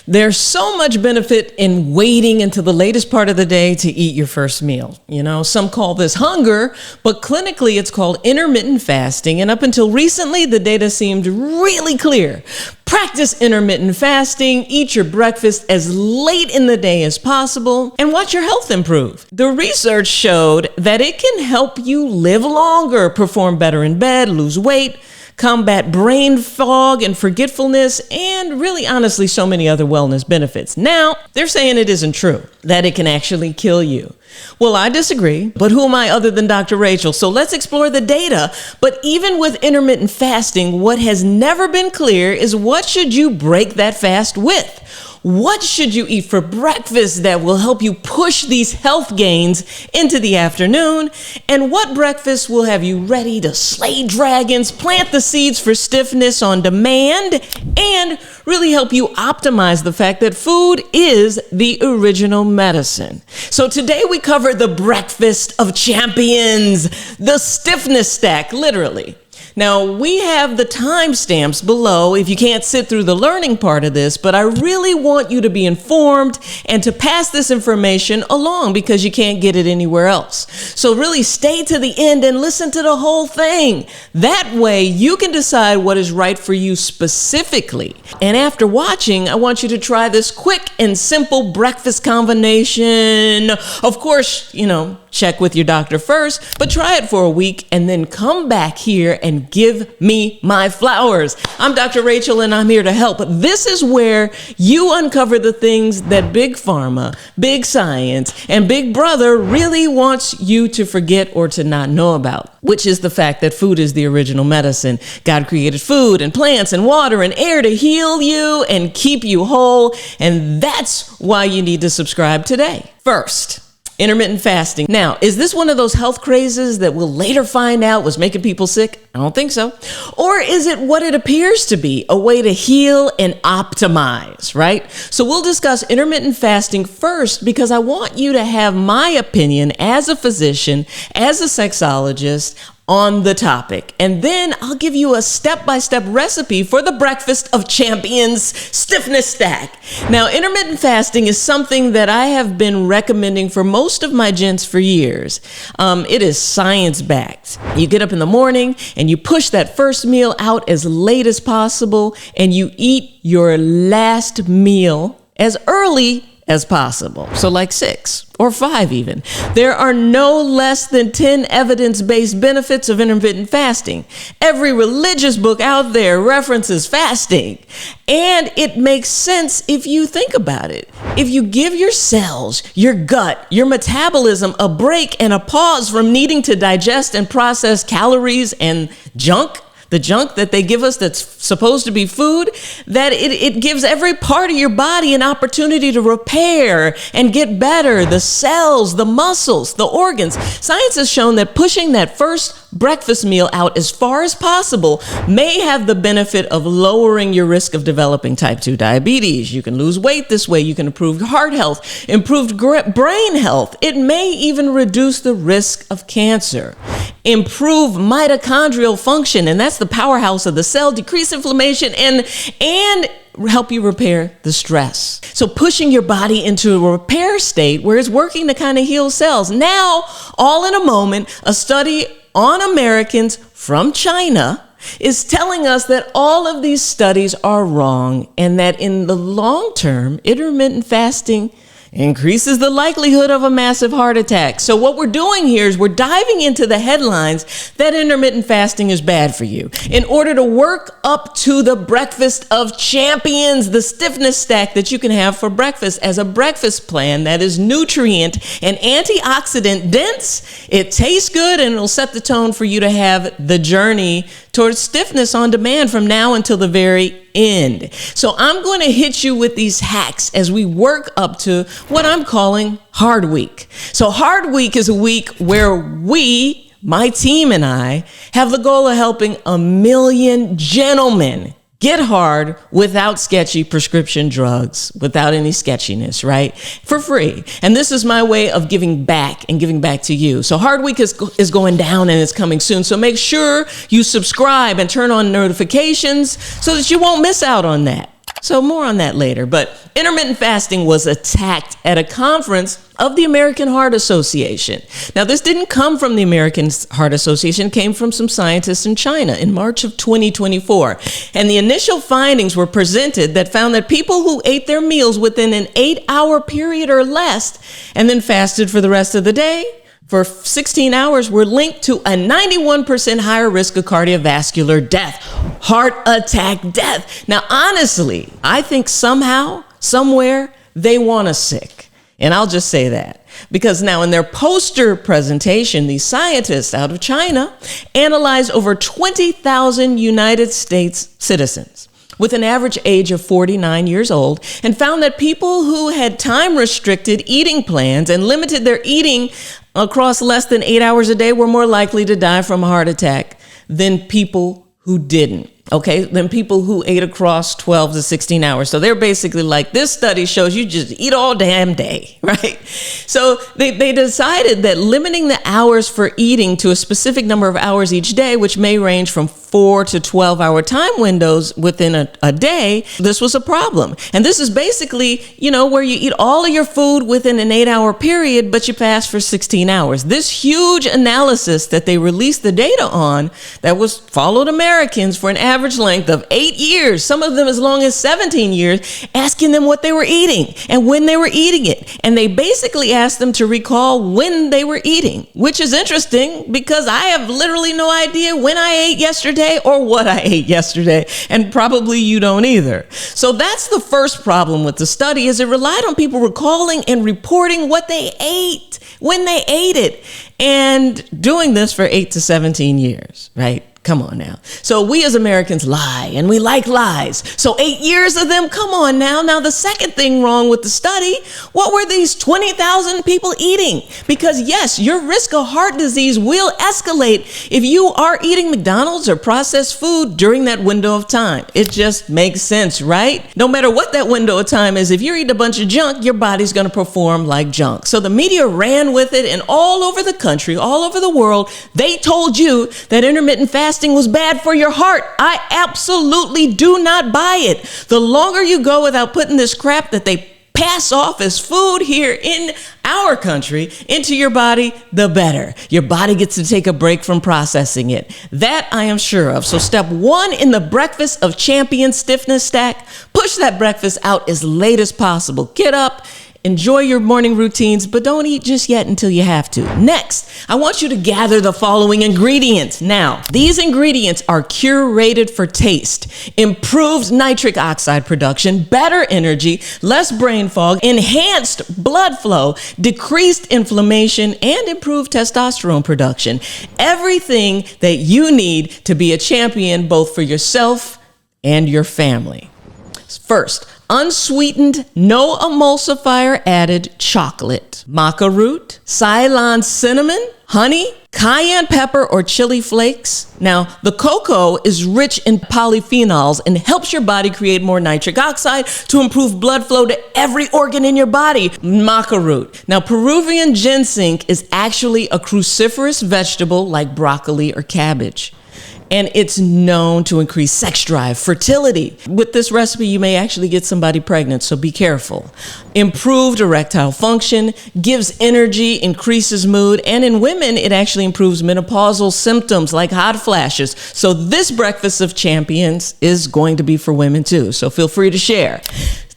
There's so much benefit in waiting until the latest part of the day to eat your first meal. You know, some call this hunger, but clinically it's called intermittent fasting. And up until recently, the data seemed really clear. Practice intermittent fasting, eat your breakfast as late in the day as possible, and watch your health improve. The research showed that it can help you live longer, perform better in bed, lose weight, combat brain fog and forgetfulness, and really honestly so many other wellness benefits. Now, they're saying it isn't true, that it can actually kill you. Well, I disagree, but who am I other than Dr. Rachael? So let's explore the data. But even with intermittent fasting, what has never been clear is what should you break that fast with? What should you eat for breakfast that will help you push these health gains into the afternoon? And what breakfast will have you ready to slay dragons, plant the seeds for stiffness on demand, and really help you optimize the fact that food is the original medicine? So today we cover the breakfast of champions, the stiffness stack, literally. Now, we have the timestamps below if you can't sit through the learning part of this, but I really want you to be informed and to pass this information along because you can't get it anywhere else. So really stay to the end and listen to the whole thing. That way you can decide what is right for you specifically. And after watching, I want you to try this quick and simple breakfast combination. Of course, check with your doctor first, but try it for a week and then come back here and give me my flowers. I'm Dr. Rachael and I'm here to help. This is where you uncover the things that Big Pharma, Big Science, and Big Brother really wants you to forget or to not know about, which is the fact that food is the original medicine. God created food and plants and water and air to heal you and keep you whole. And that's why you need to subscribe today. First, intermittent fasting. Now, is this one of those health crazes that we'll later find out was making people sick? I don't think so. Or is it what it appears to be, a way to heal and optimize, right? So we'll discuss intermittent fasting first because I want you to have my opinion as a physician, as a sexologist, on the topic. And then I'll give you a step-by-step recipe for the breakfast of champions stiffness stack. Now, intermittent fasting is something that I have been recommending for most of my gents for years. It is science-backed. You get up in the morning and you push that first meal out as late as possible and you eat your last meal as early as possible. So like 6 or 5 even. There are no less than 10 evidence-based benefits of intermittent fasting. Every religious book out there references fasting. And it makes sense if you think about it. If you give your cells, your gut, your metabolism a break and a pause from needing to digest and process calories and junk, the junk that they give us that's supposed to be food, that it gives every part of your body an opportunity to repair and get better. The cells, the muscles, the organs. Science has shown that pushing that first breakfast meal out as far as possible may have the benefit of lowering your risk of developing type 2 diabetes. You can lose weight this way. You can improve heart health, improved brain health. It may even reduce the risk of cancer, improve mitochondrial function, and that's the powerhouse of the cell, decrease inflammation, and help you repair the stress. So pushing your body into a repair state where it's working to kind of heal cells. Now, all in a moment, a study on Americans from China is telling us that all of these studies are wrong and that in the long term, intermittent fasting increases the likelihood of a massive heart attack. So what we're doing here is we're diving into the headlines that intermittent fasting is bad for you in order to work up to the breakfast of champions, the stiffness stack that you can have for breakfast as a breakfast plan that is nutrient and antioxidant dense. It tastes good and it'll set the tone for you to have the journey towards stiffness on demand from now until the very end. So I'm going to hit you with these hacks as we work up to what I'm calling Hard Week. So Hard Week is a week where we, my team and I, have the goal of helping 1 million gentlemen get hard without sketchy prescription drugs, without any sketchiness, right? For free. And this is my way of giving back and giving back to you. So Hard Week is going down and it's coming soon. So make sure you subscribe and turn on notifications so that you won't miss out on that. So more on that later. But intermittent fasting was attacked at a conference of the American Heart Association. Now, this didn't come from the American Heart Association, it came from some scientists in China in March of 2024. And the initial findings were presented that found that people who ate their meals within an 8-hour period or less and then fasted for the rest of the day for 16 hours were linked to a 91% higher risk of cardiovascular death, heart attack death. Now, honestly, I think somehow, somewhere, they want us sick. And I'll just say that because now in their poster presentation, these scientists out of China analyzed over 20,000 United States citizens with an average age of 49 years old and found that people who had time-restricted eating plans and limited their eating across less than 8 hours a day were more likely to die from a heart attack than people who didn't. Okay, than people who ate across 12 to 16 hours. So they're basically like, this study shows you just eat all damn day, right? So they decided that limiting the hours for eating to a specific number of hours each day, which may range from 4 to 12 hour time windows within a day, this was a problem. And this is basically, where you eat all of your food within an 8-hour period, but you fast for 16 hours. This huge analysis that they released the data on that was followed Americans for an average length of 8 years, some of them as long as 17 years, asking them what they were eating and when they were eating it. And they basically asked them to recall when they were eating, which is interesting because I have literally no idea when I ate yesterday or what I ate yesterday, and probably you don't either. So that's the first problem with the study, is it relied on people recalling and reporting what they ate, when they ate it, and doing this for 8 to 17 years, right? Come on now. So we as Americans lie, and we like lies. So 8 years of them, come on now. Now the second thing wrong with the study, what were these 20,000 people eating? Because yes, your risk of heart disease will escalate if you are eating McDonald's or processed food during that window of time. It just makes sense, right? No matter what that window of time is, if you're eating a bunch of junk, your body's going to perform like junk. So the media ran with it, and all over the country, all over the world, they told you that intermittent fasting was bad for your heart. I absolutely do not buy it. The longer you go without putting this crap that they pass off as food here in our country into your body, the better. Your body gets to take a break from processing it. That I am sure of. So step 1 in the breakfast of champion stiffness stack, push that breakfast out as late as possible. Get up, enjoy your morning routines, but don't eat just yet until you have to. Next, I want you to gather the following ingredients. Now, these ingredients are curated for taste, improved nitric oxide production, better energy, less brain fog, enhanced blood flow, decreased inflammation, and improved testosterone production. Everything that you need to be a champion both for yourself and your family. First, unsweetened, no emulsifier added chocolate, maca root, Ceylon cinnamon, honey, cayenne pepper or chili flakes. Now, the cocoa is rich in polyphenols and helps your body create more nitric oxide to improve blood flow to every organ in your body. Maca root. Now, Peruvian ginseng is actually a cruciferous vegetable like broccoli or cabbage. And it's known to increase sex drive, fertility. With this recipe, you may actually get somebody pregnant, so be careful. Improved erectile function, gives energy, increases mood, and in women, it actually improves menopausal symptoms like hot flashes. So this breakfast of champions is going to be for women too, so feel free to share.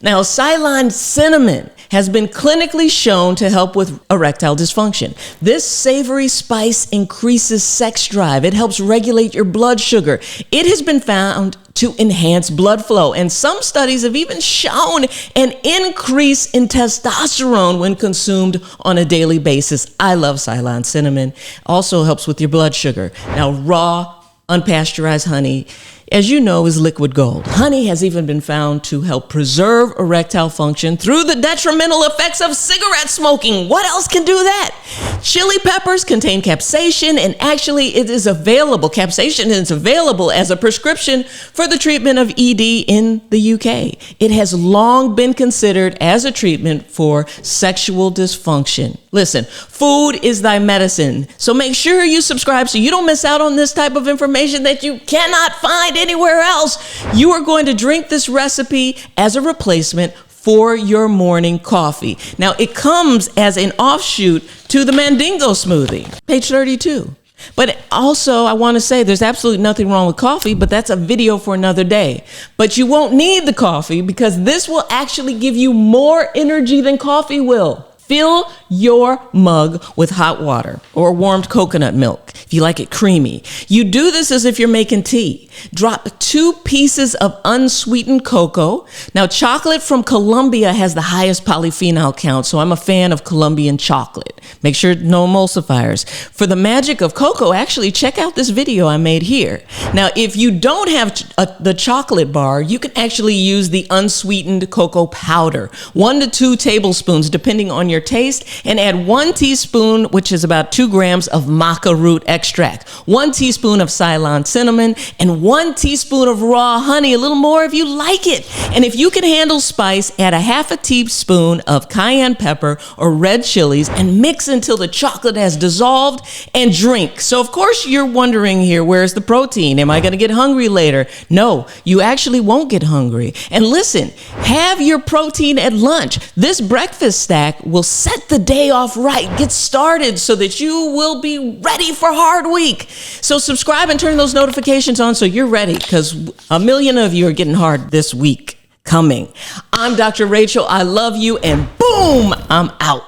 Now, Ceylon cinnamon has been clinically shown to help with erectile dysfunction. This savory spice increases sex drive. It helps regulate your blood sugar. It has been found to enhance blood flow, and some studies have even shown an increase in testosterone when consumed on a daily basis. I love Ceylon cinnamon. Also helps with your blood sugar. Now, raw, unpasteurized honey, as you know, is liquid gold. Honey has even been found to help preserve erectile function through the detrimental effects of cigarette smoking. What else can do that? Chili peppers contain capsaicin, and actually it is available. Capsaicin is available as a prescription for the treatment of ED in the UK. It has long been considered as a treatment for sexual dysfunction. Listen, food is thy medicine. So make sure you subscribe so you don't miss out on this type of information that you cannot find anywhere else. You are going to drink this recipe as a replacement for your morning coffee. Now, it comes as an offshoot to the Mandingo smoothie, page 32. But also, I want to say there's absolutely nothing wrong with coffee, but that's a video for another day. But you won't need the coffee because this will actually give you more energy than coffee will. Fill your mug with hot water or warmed coconut milk if you like it creamy. You do this as if you're making tea. Drop 2 pieces of unsweetened cocoa. Now, chocolate from Colombia has the highest polyphenol count, so I'm a fan of Colombian chocolate. Make sure no emulsifiers. For the magic of cocoa, actually check out this video I made here. Now, if you don't have the chocolate bar, you can actually use the unsweetened cocoa powder. 1 to 2 tablespoons, depending on your taste, and add 1 teaspoon, which is about 2 grams of maca root extract, 1 teaspoon of Ceylon cinnamon, and 1 teaspoon of raw honey, a little more if you like it. And if you can handle spice, add a half a teaspoon of cayenne pepper or red chilies and mix until the chocolate has dissolved and drink. So of course you're wondering here, where's the protein? Am I going to get hungry later? No, you actually won't get hungry. And listen, have your protein at lunch. This breakfast stack will set the day off right. Get started so that you will be ready for hard week. So subscribe and turn those notifications on so you're ready, because a million of you are getting hard this week coming. I'm Dr. Rachael. I love you, and boom, I'm out.